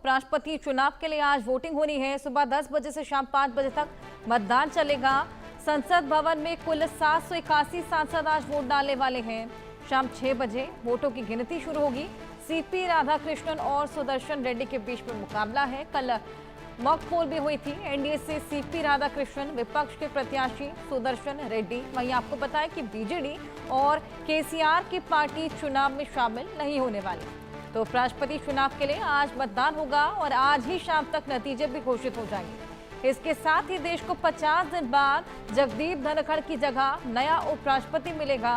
उपराष्ट्रपति चुनाव के लिए आज वोटिंग होनी है। सुबह 10 बजे से शाम 5 बजे तक मतदान चलेगा। संसद भवन में कुल 781 सांसद आज वोट डालने वाले हैं। शाम 6 बजे वोटों की गिनती शुरू होगी। सीपी राधाकृष्णन और सुदर्शन रेड्डी के बीच में मुकाबला है। कल मॉक पोल भी हुई थी। एनडीए से सीपी राधाकृष्णन, विपक्ष के प्रत्याशी सुदर्शन रेड्डी। वहीं आपको बताएं कि बीजेडी और केसीआर की पार्टी चुनाव में शामिल नहीं होने वाली। तो उपराष्ट्रपति चुनाव के लिए आज मतदान होगा और आज ही शाम तक नतीजे भी घोषित हो जाएंगे। इसके साथ ही देश को 50 दिन बाद जगदीप धनखड़ की जगह नया उपराष्ट्रपति मिलेगा।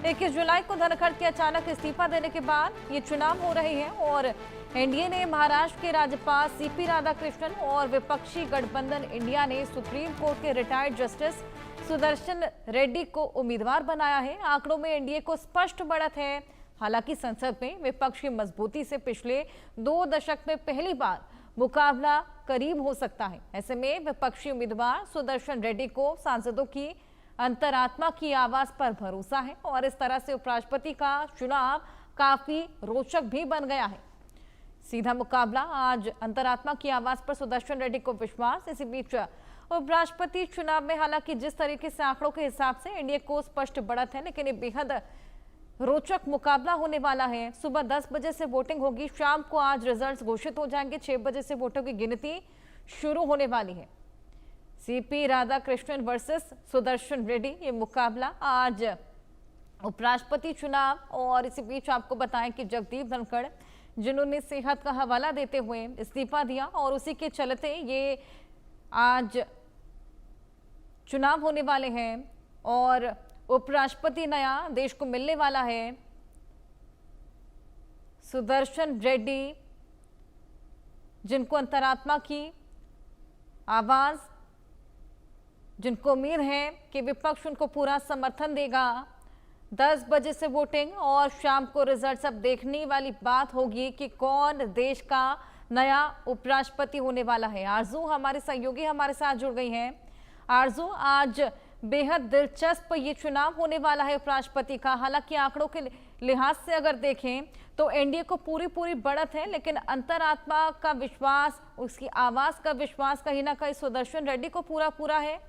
21 जुलाई को धनखड़ के अचानक इस्तीफा देने के बाद ये चुनाव हो रहे हैं और एनडीए ने महाराष्ट्र के राज्यपाल सीपी राधाकृष्णन और विपक्षी गठबंधन इंडिया ने सुप्रीम कोर्ट के रिटायर्ड जस्टिस सुदर्शन रेड्डी को उम्मीदवार बनाया है। आंकड़ों में एनडीए को स्पष्ट बढ़त है। हालांकि संसद में विपक्ष की मजबूती से पिछले 2 दशक में पहली बार मुकाबला करीब हो सकता है। ऐसे में विपक्षी उम्मीदवार सुदर्शन रेड्डी को सांसदों की अंतरात्मा की आवाज पर भरोसा है और इस तरह से उपराष्ट्रपति का चुनाव काफी रोचक भी बन गया है। सीधा मुकाबला आज अंतरात्मा की आवाज पर सुदर्शन रेड्डी को विश्वास। इसी बीच उपराष्ट्रपति चुनाव में हालांकि जिस तरीके से आंकड़ों के हिसाब से एनडीए को स्पष्ट बढ़त है, लेकिन ये बेहद रोचक मुकाबला होने वाला है। सुबह 10 बजे से वोटिंग होगी। शाम को आज रिजल्ट्स घोषित हो जाएंगे। 6 बजे से वोटों की गिनती शुरू होने वाली है। सीपी राधाकृष्णन वर्सेस सुदर्शन रेड्डी, ये मुकाबला आज उपराष्ट्रपति चुनाव। और इसी बीच आपको बताएं कि जगदीप धनखड़, जिन्होंने सेहत का हवाला देते हुए इस्तीफा दिया और उसी के चलते ये आज चुनाव होने वाले हैं और उपराष्ट्रपति नया देश को मिलने वाला है। सुदर्शन रेड्डी, जिनको अंतरात्मा की आवाज, जिनको उम्मीद है कि विपक्ष उनको पूरा समर्थन देगा। 10 बजे से वोटिंग और शाम को रिजल्ट। अब देखने वाली बात होगी कि कौन देश का नया उपराष्ट्रपति होने वाला है। आरजू हमारे सहयोगी हमारे साथ जुड़ गई हैं। आरजू, आज बेहद दिलचस्प ये चुनाव होने वाला है उपराष्ट्रपति का। हालांकि आंकड़ों के लिहाज से अगर देखें तो एनडीए को पूरी बढ़त है, लेकिन अंतरात्मा का विश्वास, उसकी आवाज का विश्वास कहीं ना कहीं सुदर्शन रेड्डी को पूरा है।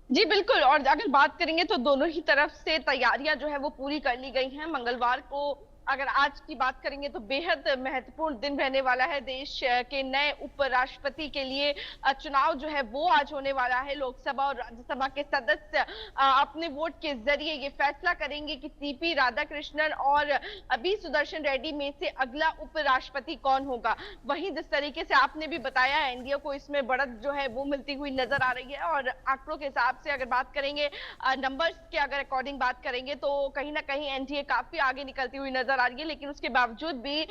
जी बिल्कुल। और अगर बात करेंगे तो दोनों ही तरफ से तैयारियां जो है वो पूरी कर ली गई हैं। मंगलवार को अगर आज की बात करेंगे तो बेहद महत्वपूर्ण दिन रहने वाला है। देश के नए उपराष्ट्रपति के लिए चुनाव जो है वो आज होने वाला है। लोकसभा और राज्यसभा के सदस्य अपने वोट के जरिए ये फैसला करेंगे कि सीपी राधाकृष्णन और अभी सुदर्शन रेड्डी में से अगला उपराष्ट्रपति कौन होगा। वहीं जिस तरीके से आपने भी बताया, एनडीए को इसमें बढ़त जो है वो मिलती हुई नजर आ रही है। और आंकड़ों के हिसाब से अगर बात करेंगे, नंबर्स के अगर अकॉर्डिंग बात करेंगे तो कहीं ना कहीं एनडीए काफी आगे निकलती हुई नजर आ रही है। लेकिन उसके बावजूद भी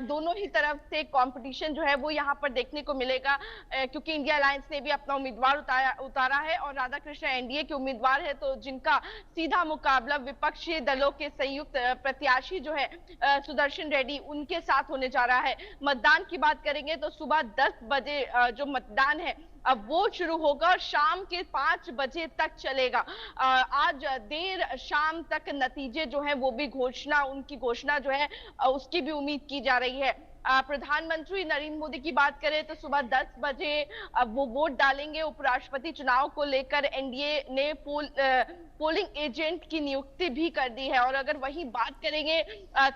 दोनों ही तरफ से कंपटीशन जो है वो यहाँ पर देखने को मिलेगा, क्योंकि इंडिया अलायंस ने भी अपना उम्मीदवार उतारा है और राधाकृष्णन एनडीए के उम्मीदवार है, तो जिनका सीधा मुकाबला विपक्षी दलों के संयुक्त प्रत्याशी जो है सुदर्शन रेड्डी, उनके साथ होने जा रहा है। मतदान की बात करेंगे तो सुबह 10 बजे जो मतदान है अब वो शुरू होगा और शाम के 5 बजे तक चलेगा। आज देर शाम तक नतीजे जो है वो भी उनकी घोषणा जो है उसकी भी उम्मीद की जा रही है। प्रधानमंत्री नरेंद्र मोदी की बात करें तो सुबह 10 बजे वो वोट डालेंगे। उपराष्ट्रपति चुनाव को लेकर एनडीए ने पोलिंग एजेंट की नियुक्ति भी कर दी है। और अगर वही बात करेंगे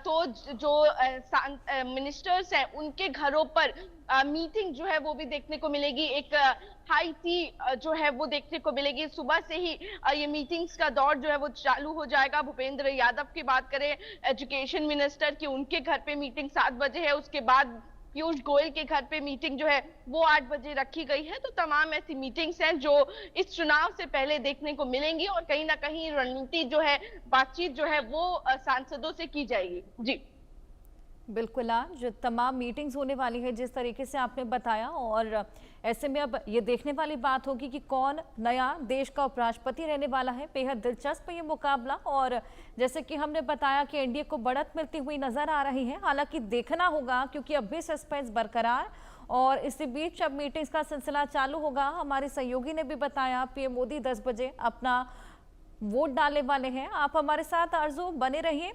तो जो मिनिस्टर्स हैं उनके घरों पर मीटिंग जो है वो भी देखने को मिलेगी। एक हाई टी जो है वो देखने को मिलेगी। सुबह से ही ये मीटिंग्स का दौर जो है वो चालू हो जाएगा। भूपेंद्र यादव की बात करें, एजुकेशन मिनिस्टर की, उनके घर पे मीटिंग 7 बजे है। उसके बाद पीयूष गोयल के घर पे मीटिंग जो है वो 8 बजे रखी गई है। तो तमाम ऐसी मीटिंग्स हैं जो इस चुनाव से पहले देखने को मिलेंगी और कहीं ना कहीं रणनीति जो है, बातचीत जो है वो सांसदों से की जाएगी। जी बिल्कुल, आज तमाम मीटिंग्स होने वाली है जिस तरीके से आपने बताया। और ऐसे में अब ये देखने वाली बात होगी कि कौन नया देश का उपराष्ट्रपति रहने वाला है। बेहद दिलचस्प ये मुकाबला। और जैसे कि हमने बताया कि एनडीए को बढ़त मिलती हुई नजर आ रही है। हालांकि देखना होगा क्योंकि अब भी सस्पेंस बरकरार। और इसी बीच अब मीटिंग्स का सिलसिला चालू होगा। हमारे सहयोगी ने भी बताया पीएम मोदी 10 बजे अपना वोट डालने वाले हैं। आप हमारे साथ आरजू बने रहिए।